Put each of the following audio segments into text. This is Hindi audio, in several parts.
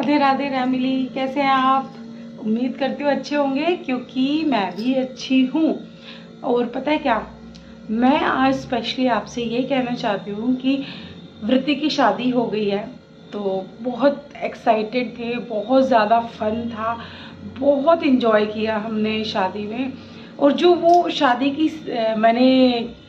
राधे राधे फैमिली, कैसे हैं आप? उम्मीद करती हूँ अच्छे होंगे, क्योंकि मैं भी अच्छी हूँ। और पता है क्या, मैं आज स्पेशली आपसे ये कहना चाहती हूँ कि वृत्ति की शादी हो गई है। तो बहुत एक्साइटेड थे, बहुत ज़्यादा फन था, बहुत इन्जॉय किया हमने शादी में। और जो वो शादी की मैंने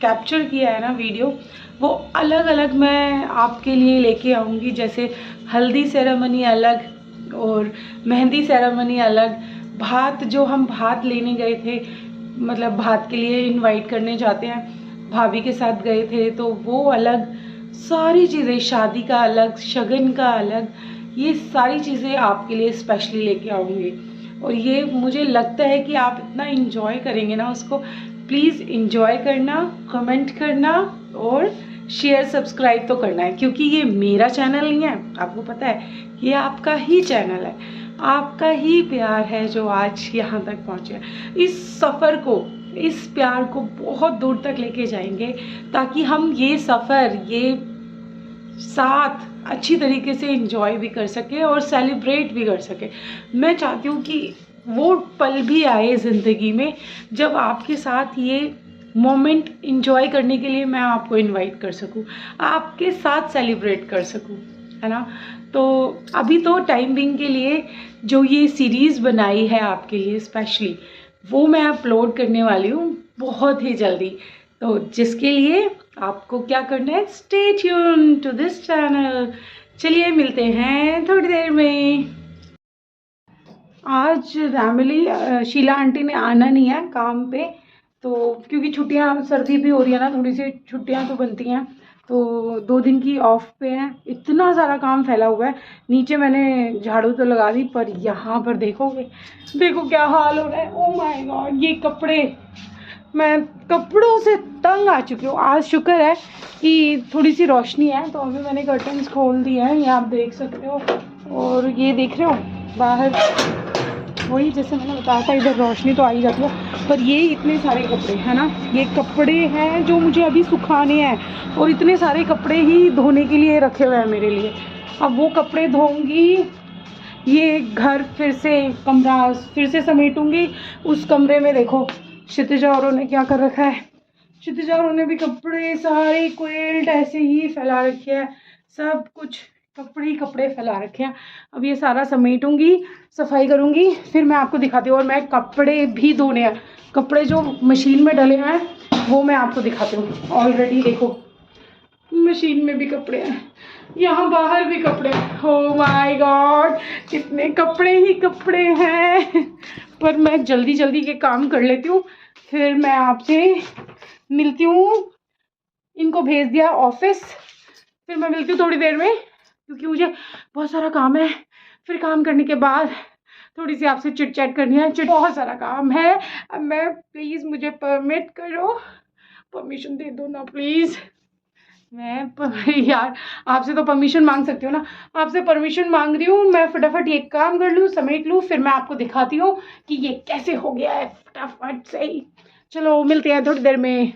कैप्चर किया है ना वीडियो, वो अलग अलग मैं आपके लिए लेके आऊँगी। जैसे हल्दी सेरेमनी अलग और मेहंदी सेरेमनी अलग, भात जो हम भात लेने गए थे, मतलब भात के लिए इनवाइट करने जाते हैं, भाभी के साथ गए थे, तो वो अलग, सारी चीज़ें, शादी का अलग, शगन का अलग, ये सारी चीज़ें आपके लिए स्पेशली लेके आऊँगी। और ये मुझे लगता है कि आप इतना इन्जॉय करेंगे ना उसको। प्लीज़ इन्जॉय करना, कमेंट करना और शेयर सब्सक्राइब तो करना है, क्योंकि ये मेरा चैनल नहीं है, आपको पता है, ये आपका ही चैनल है, आपका ही प्यार है जो आज यहाँ तक पहुँचे है। इस सफ़र को, इस प्यार को बहुत दूर तक लेके जाएंगे, ताकि हम ये सफ़र, ये साथ अच्छी तरीके से एंजॉय भी कर सके और सेलिब्रेट भी कर सके। मैं चाहती हूँ कि वो पल भी आए ज़िंदगी में जब आपके साथ ये मोमेंट एंजॉय करने के लिए मैं आपको इनवाइट कर सकूँ, आपके साथ सेलिब्रेट कर सकूँ, है ना। तो अभी तो टाइम बिंग के लिए जो ये सीरीज़ बनाई है आपके लिए स्पेशली, वो मैं अपलोड करने वाली हूँ बहुत ही जल्दी। तो जिसके लिए आपको क्या करना है, stay tune to this channel. चलिए मिलते हैं थोड़ी देर में। आज फैमिली शीला आंटी ने आना नहीं है काम पे, तो क्योंकि छुट्टियां, सर्दी भी हो रही है ना, थोड़ी सी छुट्टियां तो बनती हैं, तो 2 दिन की ऑफ पे है। इतना सारा काम फैला हुआ है, नीचे मैंने झाड़ू तो लगा दी, पर यहाँ पर देखोगे, देखो क्या हाल हो रहा है। ओ माय गॉड, ये कपड़े, मैं कपड़ों से तंग आ चुकी हूँ। आज शुक्र है कि थोड़ी सी रोशनी है, तो अभी मैंने कर्टन्स खोल दिए हैं, ये आप देख सकते हो। और ये देख रहे हो बाहर, वही जैसे मैंने बताया था, इधर रोशनी तो आ ही जाती है, पर ये इतने सारे कपड़े हैं ना, ये कपड़े हैं जो मुझे अभी सुखाने हैं, और इतने सारे कपड़े ही धोने के लिए रखे हुए हैं मेरे लिए। अब वो कपड़े धोऊंगी, ये घर फिर से, कमरा फिर से समेटूंगी। उस कमरे में देखो क्षितिजा औरों ने क्या कर रखा है, क्षितिजा औरों ने भी कपड़े सारे क्विल्ट ऐसे ही फैला रखे हैं, सब कुछ कपड़े ही कपड़े फैला रखे हैं। अब ये सारा समेटूंगी, सफाई करूंगी, फिर मैं आपको दिखाती हूँ। और मैं कपड़े भी धोने हैं, कपड़े जो मशीन में डले हैं वो मैं आपको दिखाती हूँ। ऑलरेडी देखो मशीन में भी कपड़े हैं, यहाँ बाहर भी कपड़े हैं। ओह माय गॉड, कितने कपड़े ही कपड़े हैं। पर मैं जल्दी जल्दी के काम कर लेती हूँ, फिर मैं आपसे मिलती हूँ। इनको भेज दिया ऑफिस, फिर मैं मिलती हूँ थोड़ी देर में, क्योंकि मुझे बहुत सारा काम है। फिर काम करने के बाद थोड़ी सी आपसे चिट चैट करनी है, बहुत सारा काम है। अब मैं, प्लीज़ मुझे परमिट करो, परमिशन दे दो ना प्लीज़। मैं यार आपसे तो परमिशन मांग सकती हूँ ना, आपसे परमिशन मांग रही हूँ। मैं फटाफट ये काम कर लूँ, समेट लूँ, फिर मैं आपको दिखाती हूँ कि ये कैसे हो गया है फटाफट से ही। चलो मिलते हैं थोड़ी देर में।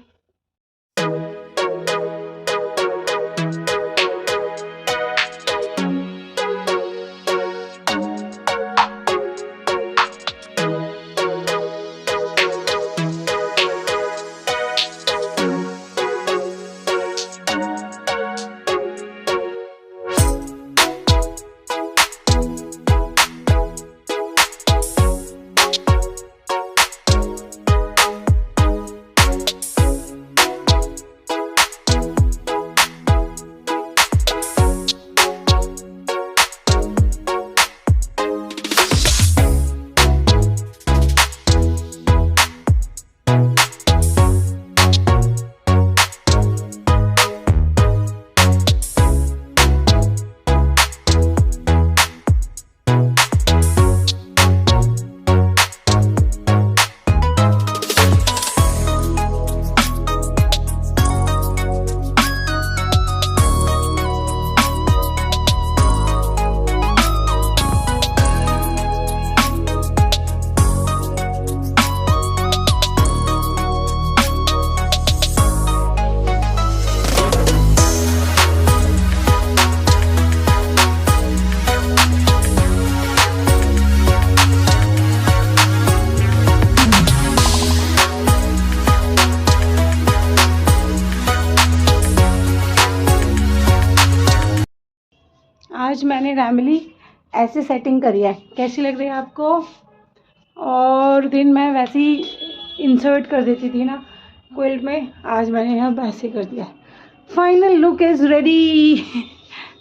आज मैंने रैमली ऐसे सेटिंग करी है, कैसी लग रही है आपको? और दिन मैं वैसे ही इंसर्ट कर देती थी ना क्विल्ट में, आज मैंने अब ऐसे कर दिया। Final look is ready.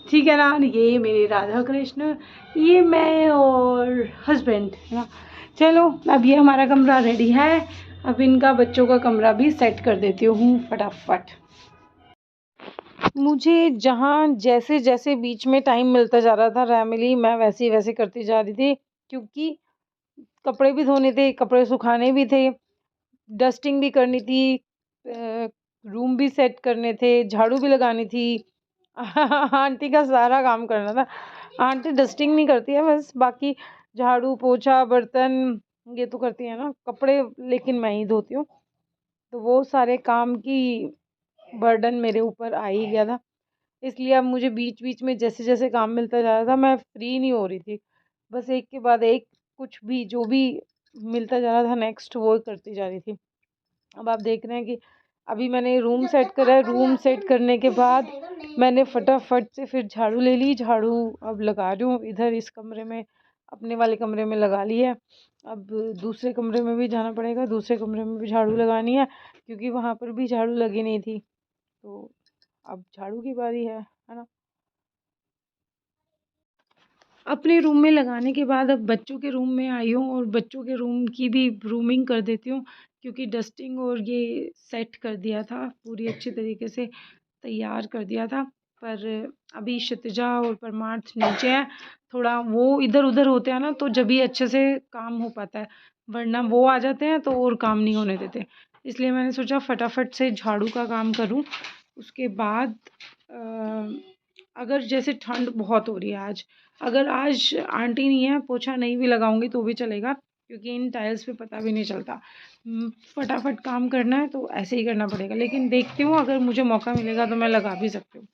ठीक है ना, ये मेरे राधा कृष्ण, ये मैं और हस्बैंड है ना। चलो अब ये हमारा कमरा रेडी है, अब इनका बच्चों का कमरा भी सेट कर देती हूँ फटाफट। मुझे जहाँ जैसे जैसे बीच में टाइम मिलता जा रहा था रैमली, मैं वैसे वैसे करती जा रही थी, क्योंकि कपड़े भी धोने थे, कपड़े सुखाने भी थे, डस्टिंग भी करनी थी, रूम भी सेट करने थे, झाड़ू भी लगानी थी। आंटी का सारा काम करना था। आंटी डस्टिंग नहीं करती है, बस बाकी झाड़ू पोछा बर्तन ये तो करती है ना, कपड़े लेकिन मैं ही धोती हूँ। तो वो सारे काम की बर्डन मेरे ऊपर आ ही गया था, इसलिए अब मुझे बीच बीच में जैसे जैसे काम मिलता जा रहा था मैं फ्री नहीं हो रही थी, बस एक के बाद एक कुछ भी जो भी मिलता जा रहा था नेक्स्ट वो करती जा रही थी। अब आप देख रहे हैं कि अभी मैंने रूम सेट करा है, रूम सेट करने के बाद मैंने फटाफट से फिर झाड़ू ले ली, झाड़ू अब लगा रही हूँ इधर इस कमरे में, अपने वाले कमरे में लगा ली है। अब दूसरे कमरे में भी जाना पड़ेगा, दूसरे कमरे में भी झाड़ू लगानी है, क्योंकि वहाँ पर भी झाड़ू लगी नहीं थी, तो अब झाड़ू की बारी है ना। अपने रूम में लगाने के बाद अब बच्चों के रूम में आई हूँ और बच्चों के रूम की भी ग्रूमिंग कर देती हूँ, क्योंकि डस्टिंग और ये सेट कर दिया था, पूरी अच्छी तरीके से तैयार कर दिया था। पर अभी क्षितिजा और परमार्थ नीचे है, थोड़ा वो इधर उधर होते हैं ना, तो जब भी अच्छे से काम हो पाता है, वरना वो आ जाते हैं तो और काम नहीं होने देते। इसलिए मैंने सोचा फटाफट से झाड़ू का काम करूँ। उसके बाद अगर जैसे ठंड बहुत हो रही है आज, अगर आज आंटी नहीं है, पोछा नहीं भी लगाऊंगी तो भी चलेगा, क्योंकि इन टाइल्स पे पता भी नहीं चलता। फटाफट काम करना है तो ऐसे ही करना पड़ेगा, लेकिन देखती हूँ अगर मुझे मौका मिलेगा तो मैं लगा भी सकती हूँ।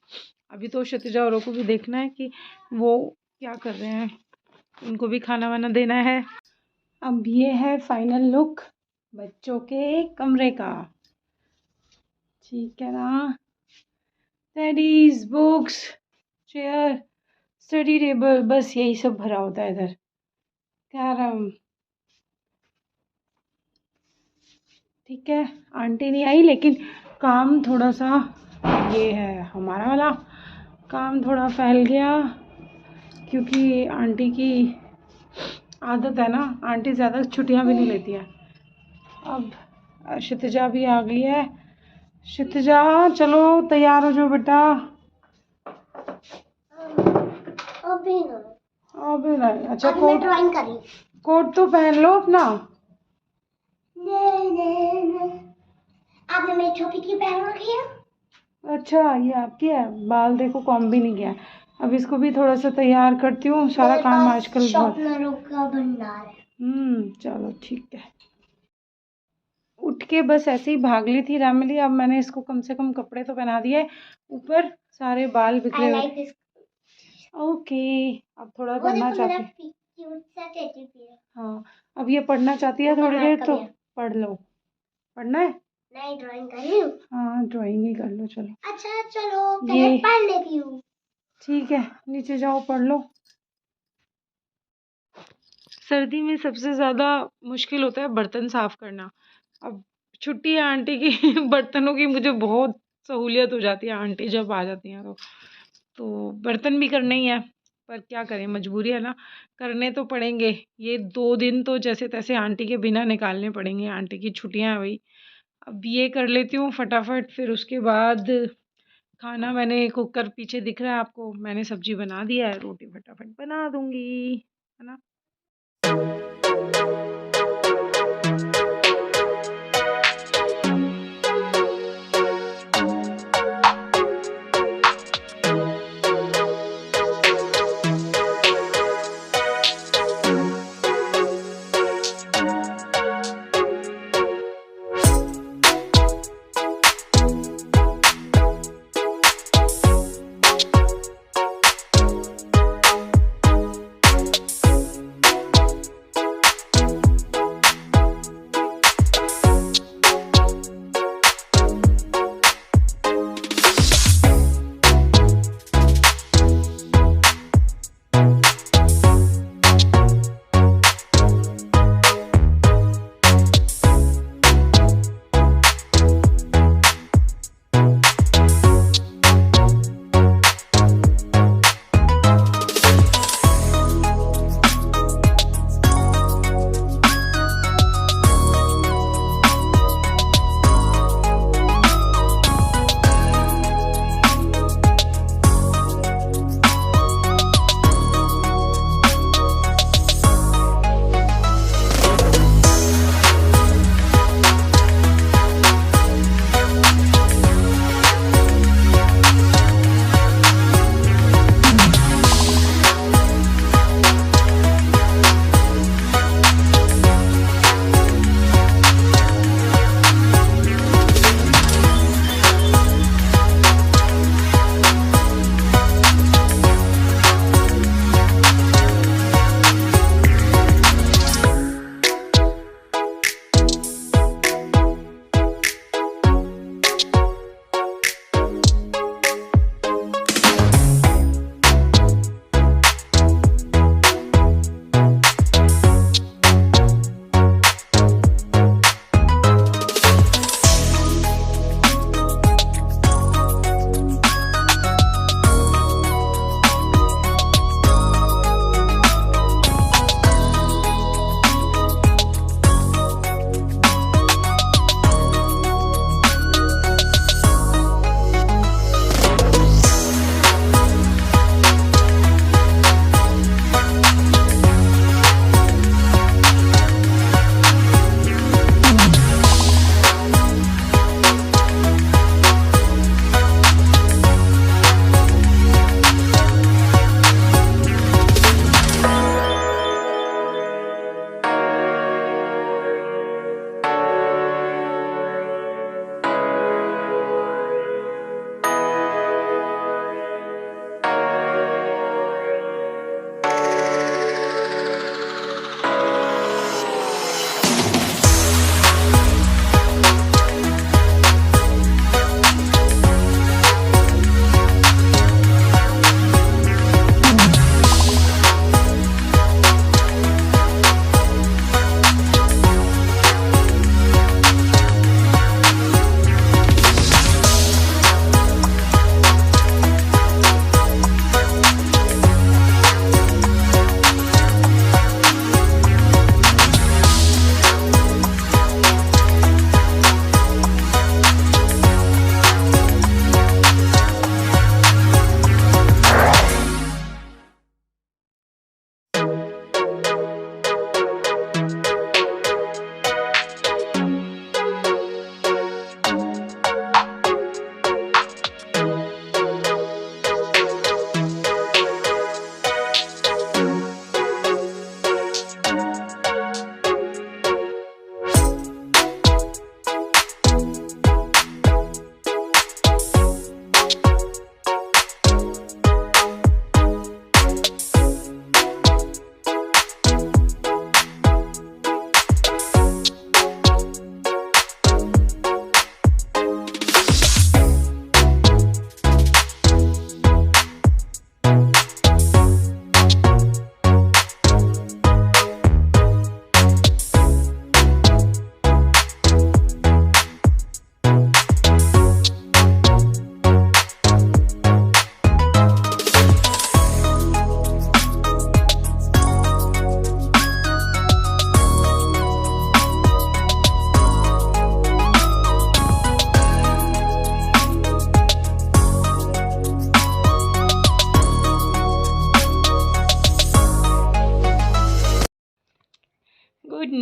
अभी तो क्षितिजा औरों को भी देखना है कि वो क्या कर रहे हैं, उनको भी खाना वाना देना है। अब ये है फाइनल लुक बच्चों के कमरे का, ठीक है ना। Teddies, books, chair, study table, बस यही सब भरा होता है इधर। कैरम, ठीक है। आंटी नहीं आई, लेकिन काम थोड़ा सा, ये है हमारा वाला काम थोड़ा फैल गया, क्योंकि आंटी की आदत है ना, आंटी ज़्यादा छुट्टियां भी नहीं लेती है। अब क्षितिजा भी आ गई है। क्षितिजा चलो तैयार हो जाओ बेटा। अभी नहीं, अच्छा कोट, ड्राइंग करी, कोट तो पहन लो अपना। आपने मेरी टोपी क्यों पहन रखी है? अच्छा ये आपकी है, बाल देखो कॉम्ब भी नहीं किया। अब इसको भी थोड़ा सा तैयार करती हूँ, सारा काम आजकल बहुत का भंडार है। चलो ठीक है। उठ के बस ऐसे ही भाग ली थी रैमली, अब मैंने इसको कम से कम कपड़े तो पहना दिए, ऊपर सारे बाल बिखरे हुए। ओके, अब थोड़ा पढ़ना चाहती है। हाँ, अब ये पढ़ना चाहती है थोड़ी देर, तो पढ़ लो। पढ़ना है? नहीं, ड्राइंग कर रही हूँ। हाँ ड्राइंग ही कर लो चलो। अच्छा चलो पहले पढ़ लेती हूँ। ठीक है, नीचे जाओ पढ़ लो। सर्दी में सबसे ज़्यादा मुश्किल होता है बर्तन साफ़ करना। अब छुट्टी है आंटी की, बर्तनों की मुझे बहुत सहूलियत हो जाती है, आंटी जब आ जाती हैं तो बर्तन भी करने ही है, पर क्या करें, मजबूरी है ना, करने तो पड़ेंगे। ये 2 दिन तो जैसे तैसे आंटी के बिना निकालने पड़ेंगे, आंटी की छुट्टियां हैं भाई। अब ये कर लेती हूँ फटाफट, फिर उसके बाद खाना, मैंने कुकर पीछे दिख रहा है आपको, मैंने सब्जी बना दिया है, रोटी फटाफट बना दूंगी, है ना।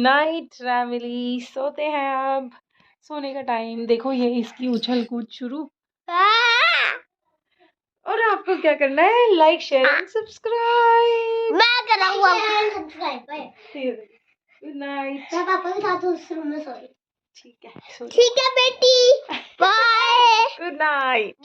नाइट फैमिली, सोते हैं अब, सोने का टाइम। देखो ये इसकी उछल कूद शुरू। और आपको क्या करना है, लाइक शेयर एंड सब्सक्राइब। मैं करूँगा गुड नाइट। मैं पापा के साथ उस रूम में सोई। ठीक है, ठीक है बेटी, बाय। Good night.